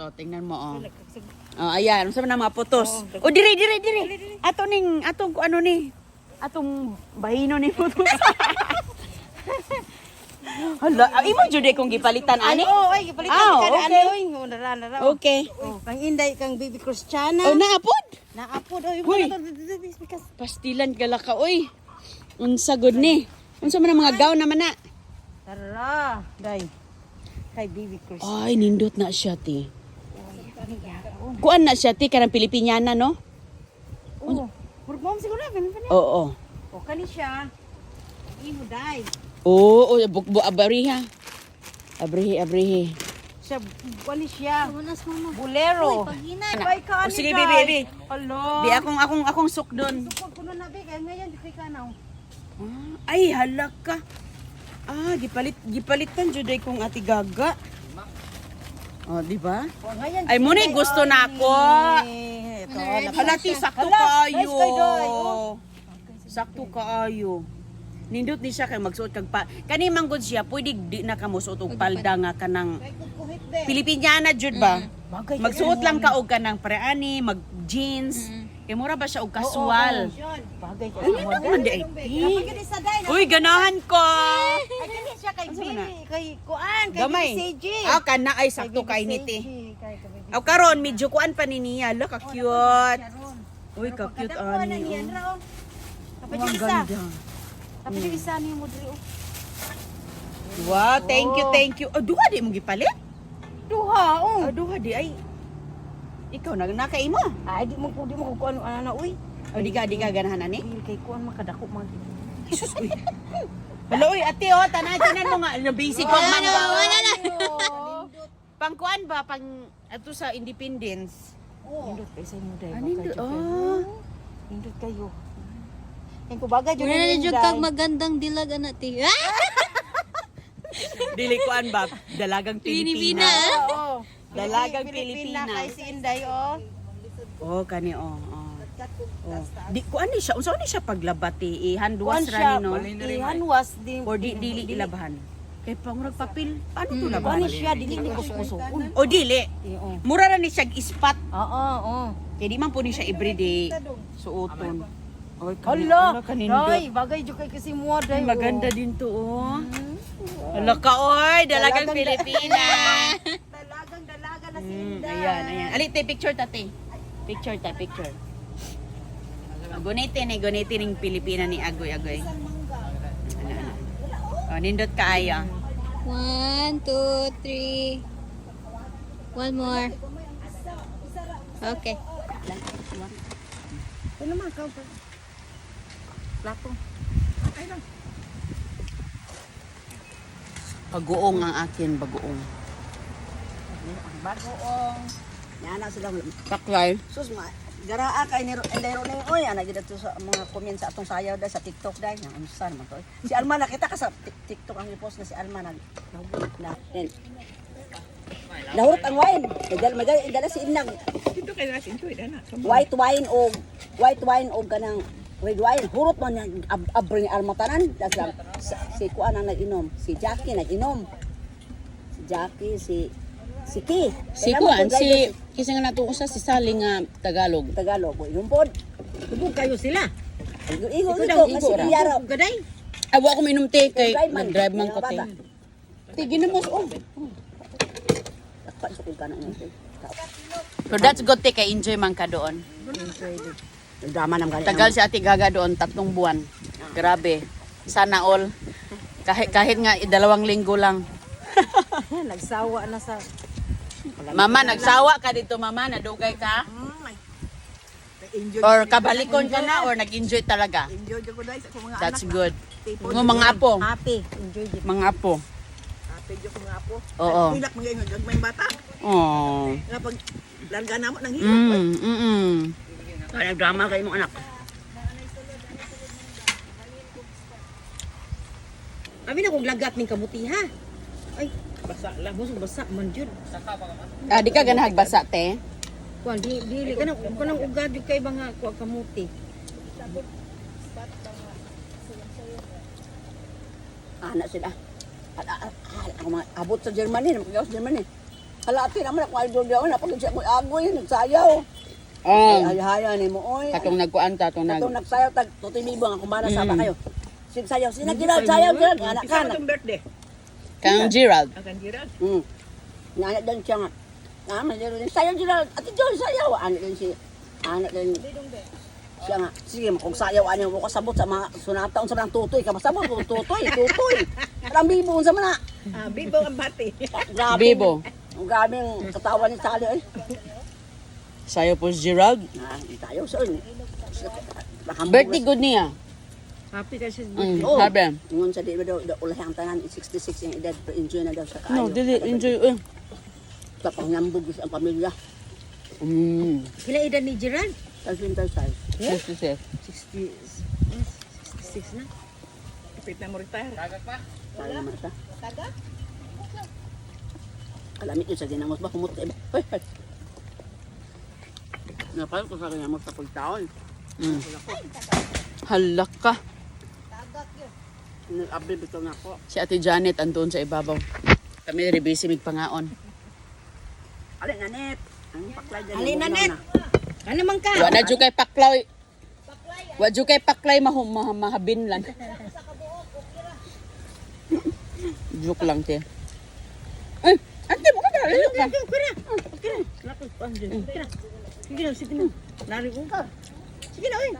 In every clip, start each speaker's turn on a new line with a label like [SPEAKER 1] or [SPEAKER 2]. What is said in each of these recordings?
[SPEAKER 1] So, tingnan mo, oh. Oh, ayan. Saan na mga putos? Oh, diri. Ato ning, atong, ano ni? Atong bahino ni putos. Hala, imo jud kong gipalitan, ani?
[SPEAKER 2] Ay, gipalitan ka na,
[SPEAKER 1] okay.
[SPEAKER 2] ani, oy. Nara.
[SPEAKER 1] Okay.
[SPEAKER 2] Kang Inday, kang Baby Christiana.
[SPEAKER 1] Oh, naapod?
[SPEAKER 2] Naapod, oy.
[SPEAKER 1] Uy. Pastilan gala ka, oy. Unsa good ni? Unsa man ang mga gown naman na?
[SPEAKER 2] Tara, day. Kay Baby Christiana.
[SPEAKER 1] Ay, nindot na siya, ti. Kuan na siya, ti, karang Pilipiniana, no?
[SPEAKER 2] Oh, murag mo siguro na, ganun pa niya.
[SPEAKER 1] Oo.
[SPEAKER 2] O, kani siya. Imo, day.
[SPEAKER 1] Oo, bukbo abriha. Abrihi.
[SPEAKER 2] Siya, kani siya. Bolero. Bay ka, ani,
[SPEAKER 1] sige,
[SPEAKER 2] day.
[SPEAKER 1] baby.
[SPEAKER 2] Hello.
[SPEAKER 1] Di akong suk doon.
[SPEAKER 2] Sukod ko na, be. Kaya ngayon, di kay kanaw.
[SPEAKER 1] Ay, halak ka. Gipalitan jud ay kong ati gaga. Oh, di ba?
[SPEAKER 2] O, ngayon,
[SPEAKER 1] Ay, muna gusto na ako.
[SPEAKER 2] Ito,
[SPEAKER 1] Halati, sakto
[SPEAKER 2] Hala,
[SPEAKER 1] kaayo.
[SPEAKER 2] nice kay Doy, oh.
[SPEAKER 1] Sakto kaayo. Nindot ni siya kay magsuot kag pa. Kani manggod siya, pwede di na ka mosuot og palda nga kanang Pilipiniana jud ba? Magsuot lang ka og kanang preani, mag jeans. Kay mura ba siya og casual?
[SPEAKER 2] Bagay ka.
[SPEAKER 1] Ay, naman di ay.
[SPEAKER 2] Kapag yun isa, day.
[SPEAKER 1] Uy, ganahan ko.
[SPEAKER 2] Ay, kani siya kay Baby. Kay Kuan. Kay
[SPEAKER 1] Gamay.
[SPEAKER 2] BCG.
[SPEAKER 1] Kana ay sakto kay niti. Aw karon medyo kuan pa ni niya, la ka cute. Uy, ka cute ani.
[SPEAKER 2] Kapag yun isa. Kapag yun isa ni mo diri.
[SPEAKER 1] Wow, thank you. Oh, duha di mo gipalit?
[SPEAKER 2] Duha, oh.
[SPEAKER 1] Duha di ay. Ikaw na nakaimo.
[SPEAKER 2] Ay, di mo ko ano ana uy.
[SPEAKER 1] O di ka ganahan ani?
[SPEAKER 2] Dili kay Kuan makadako mag.
[SPEAKER 1] Jesus uy. Hello, uy, ate oh, tanan mo nga na basic pang mangga. Pang kuan ba pang ato sa Independence?
[SPEAKER 2] Nindot kay sa mo day.
[SPEAKER 1] Nindot. Oh.
[SPEAKER 2] Nindot kayo. Yan ko bagay jud
[SPEAKER 3] Wala na jud kag magandang dilag ana ti.
[SPEAKER 1] Dili kuan ba dalagang Pilipina.
[SPEAKER 2] Oo.
[SPEAKER 1] Dalagang Pilipina.
[SPEAKER 2] Kay si Inday oh.
[SPEAKER 1] Oh, kani oh. Di kuan ni siya, unsa ni siya paglabati handwas
[SPEAKER 2] Kuan
[SPEAKER 1] ra ni no.
[SPEAKER 2] Ihanwas din.
[SPEAKER 1] Or dili ilabahan. Kay pangurag papel, paano to
[SPEAKER 2] Kuan
[SPEAKER 1] labahan?
[SPEAKER 2] ni siya dili ni kuskusukon.
[SPEAKER 1] O dili.
[SPEAKER 2] Oo.
[SPEAKER 1] Mura ra ni siya ispat.
[SPEAKER 2] Oo.
[SPEAKER 1] Kay di man po ni siya everyday suoton. Oy,
[SPEAKER 2] Hala,
[SPEAKER 1] kanindot.
[SPEAKER 2] day, bagay jud kay kasi mo day.
[SPEAKER 1] Maganda din to oh. Hala ka oy, dalagang Pilipina.
[SPEAKER 2] Dalaga na si Inday.
[SPEAKER 1] Ayan. Ali tay picture tate. Picture. Gunitin ning Pilipina ni Agoy. Oh, nindot kaayo.
[SPEAKER 3] 1, 2, 3. One more. Okay.
[SPEAKER 2] Ito naman ka. Plato. Okay lang.
[SPEAKER 1] Bagoong ang akin, bagoong.
[SPEAKER 2] Bagoong. Yana sila.
[SPEAKER 1] Taklay.
[SPEAKER 2] Sus ma. Garaa kay ni Inday Roneng oy ana gid sa mga comment sa atong sayaw dai sa TikTok dai nga unsa man to. Si Alma nakita ka sa TikTok ang i-post na si Alma na. Lahurot ang wine. Dala si Inang.
[SPEAKER 1] Dito kay natin to ida na.
[SPEAKER 2] White wine og kanang red wine. Hurot man yan abri ni Alma tanan. Das lang si Kuan ang nag-inom. Si Jackie nag-inom. Si Jackie si Ki.
[SPEAKER 1] Si kuan si kisa nga nato usa si Sally nga Tagalog.
[SPEAKER 2] Tagalog ko inom pod.
[SPEAKER 1] Tubog kayo sila.
[SPEAKER 2] Igo kasi iyara
[SPEAKER 1] gaday. Ay wa ko minom te kay
[SPEAKER 2] Drive man.
[SPEAKER 1] nag-drive man ko te.
[SPEAKER 2] Bata.
[SPEAKER 1] Te ginamos oh.
[SPEAKER 2] Takpan sa kung kanang ito.
[SPEAKER 1] So that's good te kay enjoy man ka doon.
[SPEAKER 2] Drama nam ganyan.
[SPEAKER 1] Tagal si Ate Gaga doon 3 buwan. Grabe. Sana all. Kahit nga 2 linggo lang.
[SPEAKER 2] Nagsawa na sa
[SPEAKER 1] Mama, nagsawa ka dito mama, nadugay ka?
[SPEAKER 2] enjoy.
[SPEAKER 1] Or kabalikon ka na or nag-enjoy talaga?
[SPEAKER 2] Enjoy ko dai sa akong mga
[SPEAKER 1] That's
[SPEAKER 2] anak.
[SPEAKER 1] good. Ng mga apo.
[SPEAKER 2] Happy. Enjoy jud.
[SPEAKER 1] Mga apo.
[SPEAKER 2] Happy jud ko mga apo.
[SPEAKER 1] Oo.
[SPEAKER 2] Hilak mga ingon gagmay bata.
[SPEAKER 1] Oh.
[SPEAKER 2] Nga pag larga na mo nang hilak.
[SPEAKER 1] Kaya drama kayo mong anak.
[SPEAKER 2] Abi na kog lagat ning kamuti ha. Ay, basa lang mo basa man jud.
[SPEAKER 1] Ah, di ka ganahag basa te?
[SPEAKER 2] Kuan dili kanang ugad jud kay mga kuha kamuti. Ana sila. Abot sa Germany, sa Germany. Kalati naman ako idol daw na pag siya mo agoy nagsayaw.
[SPEAKER 1] Oh,
[SPEAKER 2] Ay haya ni mo oy.
[SPEAKER 1] katong nagkuan ta atong nag.
[SPEAKER 2] Katong nagsayaw tag tutibibang ako mana sama kayo. Sige sayaw, sino Gerald sayaw Gerald anak ka.
[SPEAKER 4] birthday.
[SPEAKER 1] Kang Gerald.
[SPEAKER 4] Akan Gerald.
[SPEAKER 2] Anak din siya nga. Naman din sayaw Gerald. Ate John sayaw anak din si anak din. Siya nga, sige, kung sayaw ano mo kasabot sa mga sunataon sa mga tutoy, ka masabot mo tutoy. Parang bibo sa mana.
[SPEAKER 4] Bibo ang bati.
[SPEAKER 2] Grabe.
[SPEAKER 1] Bibo.
[SPEAKER 2] Ang grabe ang katawan ni Sally ay.
[SPEAKER 1] Sayo po si Gerald.
[SPEAKER 2] Tayo sa yun.
[SPEAKER 1] Birthday good niya.
[SPEAKER 4] Happy kasi.
[SPEAKER 2] Oh.
[SPEAKER 1] Sabi.
[SPEAKER 2] Ngun sa di ba daw ulah ang tanan 66 yung edad pero enjoy na daw sa kaayo.
[SPEAKER 1] No, dili enjoy.
[SPEAKER 2] Tapang nyambog ang pamilya.
[SPEAKER 4] Kila edad ni Gerald?
[SPEAKER 2] Taslim tayo sa.
[SPEAKER 1] Yes, yes.
[SPEAKER 4] 66 na. Kapit na mo retire.
[SPEAKER 2] Tayo naman siya. Kalamit yun sa ginamos ba kumot ka iba. Hoy. Napal ko sa ginamos sa pagtaon.
[SPEAKER 1] Halak ka.
[SPEAKER 2] Nag-abri bitaw na ako.
[SPEAKER 1] Si Ate Janet andun sa ibabaw. Kami rebisi mig pangaon.
[SPEAKER 2] Alin nanet. Ang paklay dyan.
[SPEAKER 4] Alin, Nanet? Ano man ka?
[SPEAKER 1] Wa na jud kay paklaw. Wa jud kay paklay mahabin lang. Joke lang te. Ay, ante mo ka dali ka.
[SPEAKER 4] Sige na, sige na. Lari ko. Sige na, oy.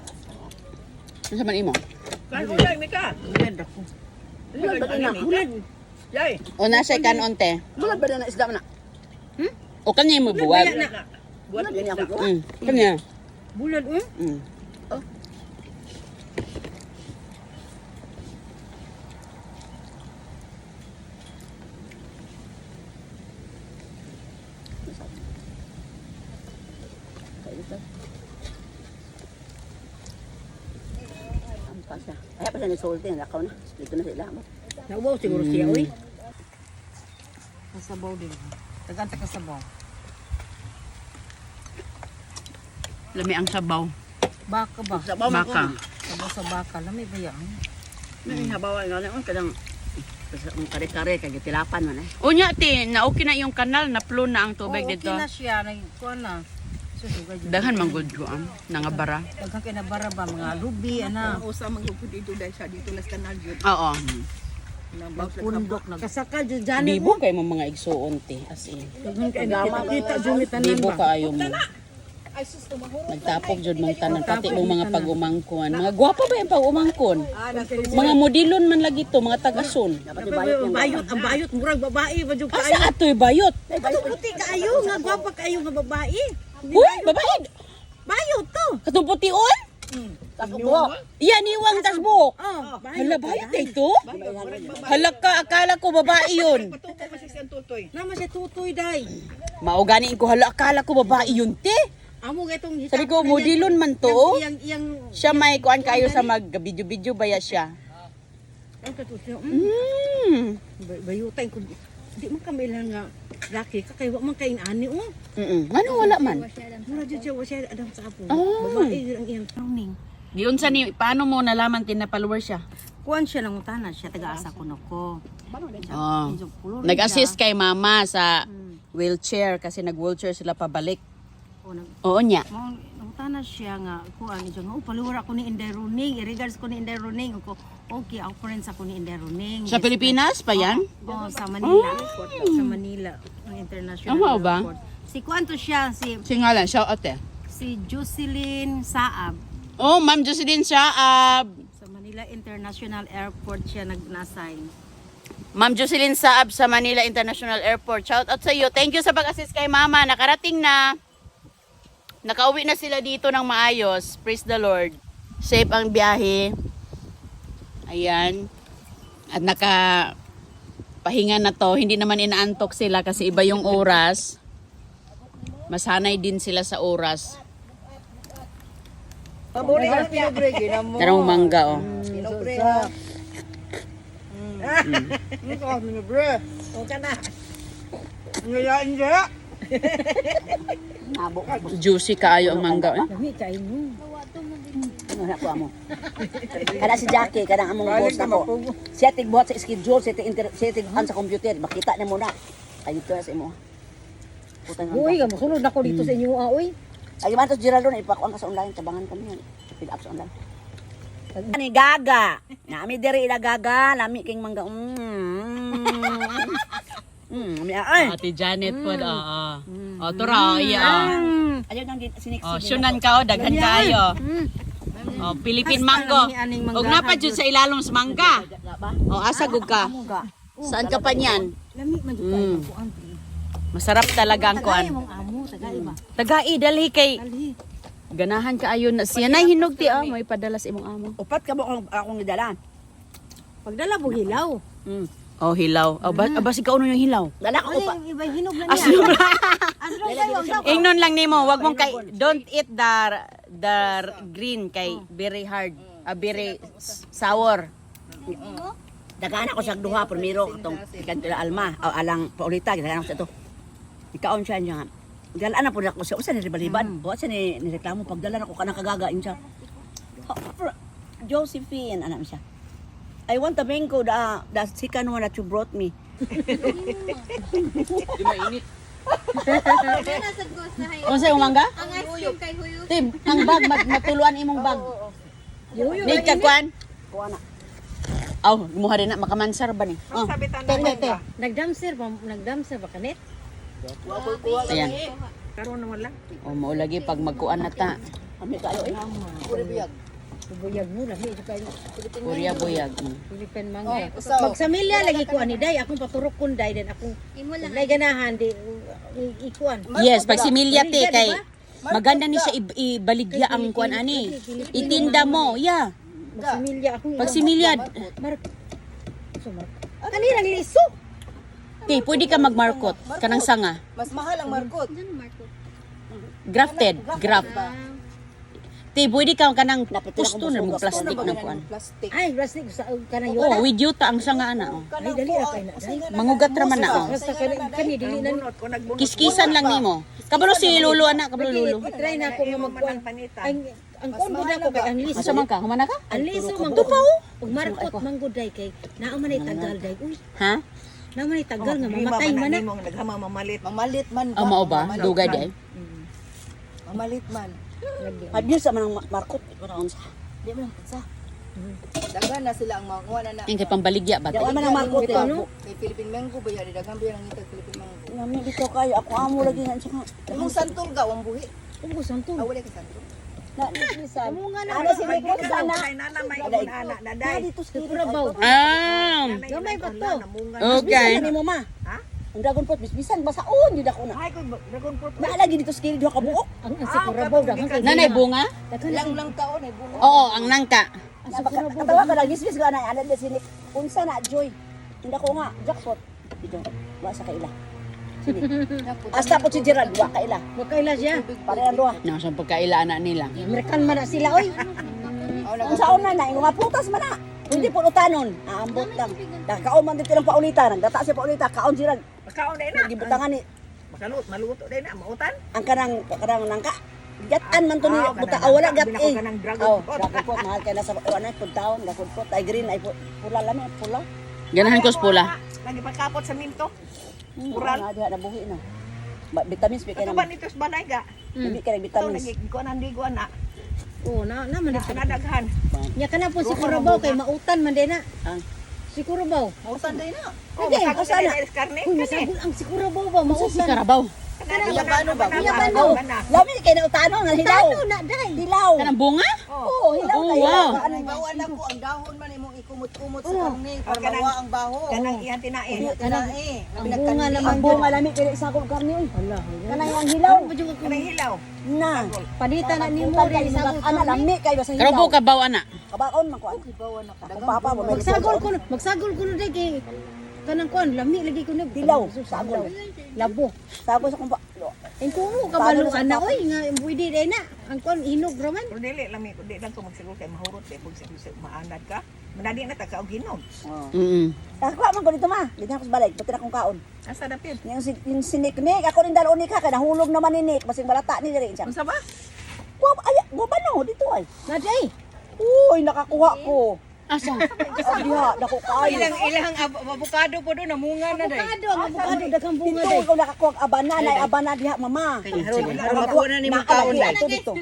[SPEAKER 1] Unsa man imo?
[SPEAKER 4] Kan ulay mi ka. Ulad ako.
[SPEAKER 2] Bulan ba na?
[SPEAKER 4] Ulad. Yay.
[SPEAKER 1] O nasa kanon te.
[SPEAKER 2] Bulan ba na isda na?
[SPEAKER 1] O kanya mo buwag.
[SPEAKER 4] Buat
[SPEAKER 2] Ganyan ako.
[SPEAKER 1] Kanya.
[SPEAKER 4] Bulad,
[SPEAKER 2] Ay, pa siya ni-solte, nakaw na. Dito na sila.
[SPEAKER 4] Nabaw siguro siya, oy. Kasabaw din. Tagantag kasabaw.
[SPEAKER 1] Lami ang sabaw.
[SPEAKER 4] Baka ba?
[SPEAKER 1] Baka.
[SPEAKER 4] Sabaw sa baka. Lami ba yan?
[SPEAKER 2] May habawan nga na, kadang ang kare-kare, kaya tilapan man eh.
[SPEAKER 1] Unya ti, na okay na yung kanal, na-flow na ang tubig dito.
[SPEAKER 4] Okay na siya. Kuha na. Susugay.
[SPEAKER 1] Daghan man gud ko ang nangabara.
[SPEAKER 4] Daghang kinabara ba? Mga lubi, ana. Usa magugod dito dahil siya dito nas kanal yun.
[SPEAKER 1] Oo.
[SPEAKER 4] Pundok na. Kasaka dyan dyan.
[SPEAKER 1] Bibo kay mo mga igsuon ti as in.
[SPEAKER 4] Daghang kay nakita dyan tanan
[SPEAKER 1] Bibo
[SPEAKER 4] ba?
[SPEAKER 1] kaayo mo. Nagtapok jud mong tanan pati mong mga pag-umangkon. Mga gwapa ba yung pag-umangkon? Mga modelon man lagi to, mga tagason.
[SPEAKER 4] Bayot, ang bayot. Murag babae. Badyo ka
[SPEAKER 1] Asa atoy bayot?
[SPEAKER 4] puti kaayo. Nga gwapa kaayo nga babae.
[SPEAKER 1] Uy, babae.
[SPEAKER 4] Bayot to.
[SPEAKER 1] Katong putiun?
[SPEAKER 2] Takbo!
[SPEAKER 1] Yan iwang tasbok.
[SPEAKER 4] Oh,
[SPEAKER 1] Hala, bayot kay to? Hala ka, akala ko babae yun.
[SPEAKER 4] Nama siya tutoy day.
[SPEAKER 1] Mauganiin ko, hala, akala ko babae yun, te.
[SPEAKER 4] Amo gatong hita.
[SPEAKER 1] Sabi ko, modelon man to.
[SPEAKER 4] Yang
[SPEAKER 1] Siya may kuan kayo sa mag-video-video baya siya.
[SPEAKER 4] ang katuto.
[SPEAKER 1] Bayutay
[SPEAKER 4] ko. Di man kamilan nga laki ka kay wa man kain ani oh.
[SPEAKER 1] Ano wala man?
[SPEAKER 4] Mura jud siya wa siya adam sa apo.
[SPEAKER 1] Oh.
[SPEAKER 4] Babae ang iyang training.
[SPEAKER 1] Giun sa ni, paano mo nalaman tina-follower siya?
[SPEAKER 4] Kuan siya nang utana siya taga-asa kuno ko.
[SPEAKER 1] Oh. Nag-assist kay mama sa wheelchair kasi nag-wheelchair sila pabalik.
[SPEAKER 4] O nag
[SPEAKER 1] Oo niya.
[SPEAKER 4] mo utana siya nga kuan siya nga paliwara ko ni Inday Runing, i-regards ko ni Inday Runing ko. Okay, ako rin sa ko ni Inday Runing.
[SPEAKER 1] Sa Pilipinas pa yan?
[SPEAKER 4] Oh, sa Manila. Sa Manila, ang international
[SPEAKER 1] Tama ba?
[SPEAKER 4] airport. Si kuan to siya si
[SPEAKER 1] Singalan, shout out eh.
[SPEAKER 4] si Jocelyn Saab.
[SPEAKER 1] Oh, Ma'am Jocelyn Saab.
[SPEAKER 4] Sa Manila International Airport siya nag-assign.
[SPEAKER 1] Ma'am Jocelyn Saab sa Manila International Airport. Shout out sa iyo. Thank you sa pag-assist kay Mama. Nakarating na. Nakauwi na sila dito ng maayos. Praise the Lord. Safe ang biyahe. Ayan. At pahinga na to. Hindi naman inaantok sila kasi iba yung oras. Masanay din sila sa oras. Tarong mangga oh. Juicy kaayo ang mangga eh.
[SPEAKER 2] Ano na mo? Kada si Jackie, kada among boss na ko. Siya tigbuhat sa schedule, siya tig sa computer. Makita niya muna. Kayo to sa imo. Putang
[SPEAKER 5] Uy, ka musulod ako dito sa inyo oy.
[SPEAKER 2] Ay, man, tapos Geraldo, ipakuan ka sa online. Tabangan kami yan. Fill up sa online. Ni Gaga. Nami diri ila Gaga. Lami king mangga. Ay.
[SPEAKER 1] Ate Janet po, oo. O, tura, iya.
[SPEAKER 2] Ayaw nang siniksig.
[SPEAKER 1] O, syunan ka, o, daghan kayo. O, Philippine mango. Og napad jud sa ilalong sa mangga. O, asagog ka. Saan ka pa niyan?
[SPEAKER 5] Lami man jud kayo kuan.
[SPEAKER 1] Masarap talaga ang kuan.
[SPEAKER 5] Imong amo tagai ba?
[SPEAKER 1] Tagai, dalhi kay
[SPEAKER 5] Dali.
[SPEAKER 1] ganahan ka ayon na siya nay hinog ti may padala sa imong amo.
[SPEAKER 2] Upat ka mo akong nidalan.
[SPEAKER 5] Pagdala mo hilaw.
[SPEAKER 1] Oh, hilaw. Oh, ba si kauno yung hilaw?
[SPEAKER 2] Dala ko upat.
[SPEAKER 5] Iba hinog na niya.
[SPEAKER 1] Aslo ba?
[SPEAKER 5] Asro kayo ang
[SPEAKER 1] Ingnon lang nimo, wag mong kay don't eat the green kay very hard, very sour.
[SPEAKER 2] Dagaan ako sa duha primero katong ikantila alma o alang paulita dagaan ako sa to. Ikaon siya niya. Galaan na po ako siya usa ni ribalibad. Wa siya ni reklamo pagdala ako kanang kagagain siya. Josephine anak siya. I want the mango the second one that you brought me.
[SPEAKER 1] Di mainit.
[SPEAKER 3] Nasa ghost na hayo.
[SPEAKER 1] Unsa yung mangga?
[SPEAKER 3] Ang ice cream kay Huyog.
[SPEAKER 1] Tim, ang bag matuluan imong bag. Need ka kuan?
[SPEAKER 2] Kuha na.
[SPEAKER 1] Aw, muha din na makamansar ba ni? Oh.
[SPEAKER 5] Te. Nagdamser ba kanit?
[SPEAKER 1] Ayan.
[SPEAKER 5] Karon naman lang.
[SPEAKER 1] Oh, mao lagi pag magkuan na ta.
[SPEAKER 2] Ami kayo eh. Puri biyag.
[SPEAKER 5] Buyag mo lami jud kayo.
[SPEAKER 1] Kurya buyag.
[SPEAKER 5] Philippine mangga. Magsamilya lagi ko ani day akong paturok kun day den akong
[SPEAKER 3] Imo lang.
[SPEAKER 5] lay ganahan di ikuan.
[SPEAKER 1] Yes, pag similya te kay maganda ni siya ibaligya ang kuan ani. Itinda mo, yeah.
[SPEAKER 5] Magsamilya akong
[SPEAKER 1] Pag similya,
[SPEAKER 5] Mark. So Mark. Kanina liso.
[SPEAKER 1] te, pwede ka magmarkot kanang sanga.
[SPEAKER 6] Mas mahal ang markot.
[SPEAKER 3] Diyan Marco.
[SPEAKER 1] Grafted, graft. Te, pwede ka kanang
[SPEAKER 2] Napit na
[SPEAKER 1] pusto na
[SPEAKER 2] akong
[SPEAKER 1] mo plastic na kuan.
[SPEAKER 6] Plastic.
[SPEAKER 5] Ay, plastic sa kanang
[SPEAKER 1] Oh,
[SPEAKER 5] yuta.
[SPEAKER 1] with yuta ang sanga ana. Oh.
[SPEAKER 5] Ay dali ra kay na. Day.
[SPEAKER 1] Mangugat ra man na. Oh.
[SPEAKER 5] Basta kani dili na
[SPEAKER 1] Kiskisan lang nimo. Kabalo si Lulu ana, kabalo Lulu.
[SPEAKER 5] try na ako nga magkuan. Ang kuan gud ako kay ang liso.
[SPEAKER 1] Asa man ka? Humana ka?
[SPEAKER 5] Ang liso man gud pa. Ug markot man gud day kay naa man ay tagal day. Uy,
[SPEAKER 1] Ha?
[SPEAKER 5] naa man ay tagal nga mamatay man na.
[SPEAKER 6] Naghama mamalit. Mamalit man.
[SPEAKER 1] Oh, mao ba? Dugay di.
[SPEAKER 6] Mamalit man.
[SPEAKER 2] Abuse sa manang markot. Ikaw sa. Di man sa.
[SPEAKER 6] Dagan na sila ang mga kuha na na.
[SPEAKER 1] Yung kay pambaligya ba?
[SPEAKER 2] Di man ang markot.
[SPEAKER 6] Kay Philippine mango ba yan? Dagan ba yan ang itag Philippine mango?
[SPEAKER 2] Nami dito kayo. Ako amo lagi na siya.
[SPEAKER 6] Imong santol ga ang buhi.
[SPEAKER 5] Ug santo.
[SPEAKER 6] Awala ka santol.
[SPEAKER 2] Na nilisan.
[SPEAKER 5] Amo nga na.
[SPEAKER 2] Ano si Nico sana? Na dito sa
[SPEAKER 5] Pura baw.
[SPEAKER 1] Ah.
[SPEAKER 5] Gamay pa to.
[SPEAKER 1] Okay.
[SPEAKER 2] Bisan mo ma. Ang dragon fruit bisan basaon jud ako na.
[SPEAKER 6] Ay ko dragon fruit.
[SPEAKER 2] Naalagi dito sa kilid duha ka buok.
[SPEAKER 5] Ang sikura baw dagan kay.
[SPEAKER 1] Nanay bunga?
[SPEAKER 6] Lang lang taon ay bunga.
[SPEAKER 1] Oo, ang nangka.
[SPEAKER 2] Katawa ka lang gisbis ga na ana de sinik. Unsa na joy. Hindi ko nga jackpot. Dito. Wa sa kaila. Sini. Hasta po si Gerald wa kaila.
[SPEAKER 5] Wa kaila siya.
[SPEAKER 2] Pare ang duha.
[SPEAKER 1] Nasa pagkaila na nila.
[SPEAKER 5] American man na sila oy.
[SPEAKER 2] Unsa una na ingon nga putas man na. Hindi po utanon. Aambot lang. Kaon man dito lang paulita. Nagdata siya paulita. Kaon Gerald.
[SPEAKER 6] Makaon na ina.
[SPEAKER 2] Gibutangan ni
[SPEAKER 6] Maluto din na mautan.
[SPEAKER 2] ang kanang nangka. Gatan man to ni buta wala gat eh.
[SPEAKER 6] Kanang
[SPEAKER 2] Oh,
[SPEAKER 6] dragon fruit.
[SPEAKER 2] dragon fruit mahal kay nasa ano pud taon, dragon fruit ay green ay pula lami pula.
[SPEAKER 1] Ganahan ko sa pula.
[SPEAKER 6] Lagi pagkapot sa minto.
[SPEAKER 2] Pural na diha nabuhi na. Vitamins bi kay
[SPEAKER 6] Ito
[SPEAKER 2] na.
[SPEAKER 6] ba nito sa balay ga?
[SPEAKER 2] Hindi kay
[SPEAKER 6] Ito
[SPEAKER 2] vitamins.
[SPEAKER 6] lagi ko nang digo na.
[SPEAKER 5] Oh, na man dito.
[SPEAKER 6] Nadaghan.
[SPEAKER 5] Nya kana po sikura baw kay mautan man din na.
[SPEAKER 2] Ah.
[SPEAKER 5] Sikura baw.
[SPEAKER 6] Mautan din na. Oh,
[SPEAKER 2] Hindi,
[SPEAKER 6] masagol
[SPEAKER 2] usan na.
[SPEAKER 6] na sa karne.
[SPEAKER 5] Uy, masagol ang sikura baw ba
[SPEAKER 1] Si
[SPEAKER 5] mautan.
[SPEAKER 1] Karabaw.
[SPEAKER 6] Biyabano ba?
[SPEAKER 5] Biyabano.
[SPEAKER 2] Lami kay na utanon nga hilaw.
[SPEAKER 5] Ano na day?
[SPEAKER 2] Hilaw.
[SPEAKER 1] Kanang bunga?
[SPEAKER 2] Oh, hilaw
[SPEAKER 1] Oh,
[SPEAKER 2] kay.
[SPEAKER 1] wow.
[SPEAKER 2] Ano
[SPEAKER 6] Ang bawan na ko, ang dahon man imong ikumot-kumot sa karne para mawa ang baho.
[SPEAKER 5] Kanang
[SPEAKER 6] iyan tinae.
[SPEAKER 5] Tinae.
[SPEAKER 6] Ang
[SPEAKER 5] Ang bunga naman
[SPEAKER 2] ang bunga lami kay isa ko karni oy.
[SPEAKER 5] Hala.
[SPEAKER 2] Kanang ang hilaw.
[SPEAKER 6] Kanang hilaw.
[SPEAKER 2] Na.
[SPEAKER 5] Panita na ni mo
[SPEAKER 2] Putal
[SPEAKER 5] rin
[SPEAKER 2] kay
[SPEAKER 5] sa
[SPEAKER 2] ana lami kay basta hilaw.
[SPEAKER 1] Karabaw ka baw ana.
[SPEAKER 2] Kabaon man ko.
[SPEAKER 6] Bawan na
[SPEAKER 2] Ang papa mo may
[SPEAKER 5] Magsagol ko na day kay kanang kuan lami lagi ko na
[SPEAKER 2] Dilaw, sagol.
[SPEAKER 5] Labo.
[SPEAKER 2] Tapos akong
[SPEAKER 5] En kuno kabaluan na oy nga pwede day na. Ang kuan hinog raman.
[SPEAKER 6] Pero dili lami ko di lang ko magsiguro kay mahurot kay pag maanad ka. Manadi na ta ka og hinog.
[SPEAKER 2] Ako man ko dito ma. Dito ako sa balay, pati na akong kaon.
[SPEAKER 6] Asa dapit?
[SPEAKER 2] Yung siniknik, ako rin dalon ni ka, kaya nahulog naman ni Nick, basing balata ni rin siya.
[SPEAKER 6] Unsa ba?
[SPEAKER 2] Ay, guba no, dito ay.
[SPEAKER 5] Na day.
[SPEAKER 2] Uy, nakakuha ko.
[SPEAKER 5] Asa?
[SPEAKER 2] Oh, diha, dako kaayo.
[SPEAKER 6] Ilang avocado po doon namunga na day.
[SPEAKER 5] Avocado, ang avocado daghang bunga
[SPEAKER 2] Dito
[SPEAKER 5] day.
[SPEAKER 2] ko nakakuha abana, nay abana diha mama.
[SPEAKER 1] Aron makuha na ni mong kaon
[SPEAKER 2] Nakakuha
[SPEAKER 1] day.
[SPEAKER 2] ito dito.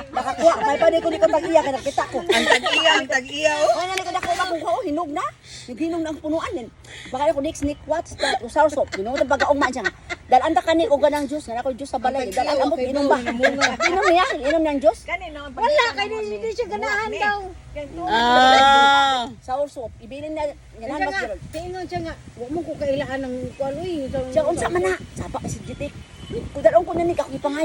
[SPEAKER 2] Nakakuha, may pa di ko tag-iya kay nakita ko.
[SPEAKER 6] Ang tag-iya oh.
[SPEAKER 2] Wala na ko nakuha kung ko hinog na. Hinog na ang punuan din. Baka ako next sneak watch ta usar sop. Hinog na bagaong man siya. Dalan ta kani og ganang juice, nga ako juice sa balay. Dalan amot inom ba? Inom niya, inom ng juice.
[SPEAKER 6] Kani naman pa.
[SPEAKER 5] Wala kay hindi siya ganahan daw.
[SPEAKER 1] Ah.
[SPEAKER 2] Sour soup. Ibilin na
[SPEAKER 5] Siya
[SPEAKER 2] yan
[SPEAKER 5] nga,
[SPEAKER 2] mas
[SPEAKER 5] tingnan siya nga, wa mo ko kailangan ng kuan uy.
[SPEAKER 2] Siya unsa man na. Sapa si Jitik. Kudaron ko na ni kakipangayo.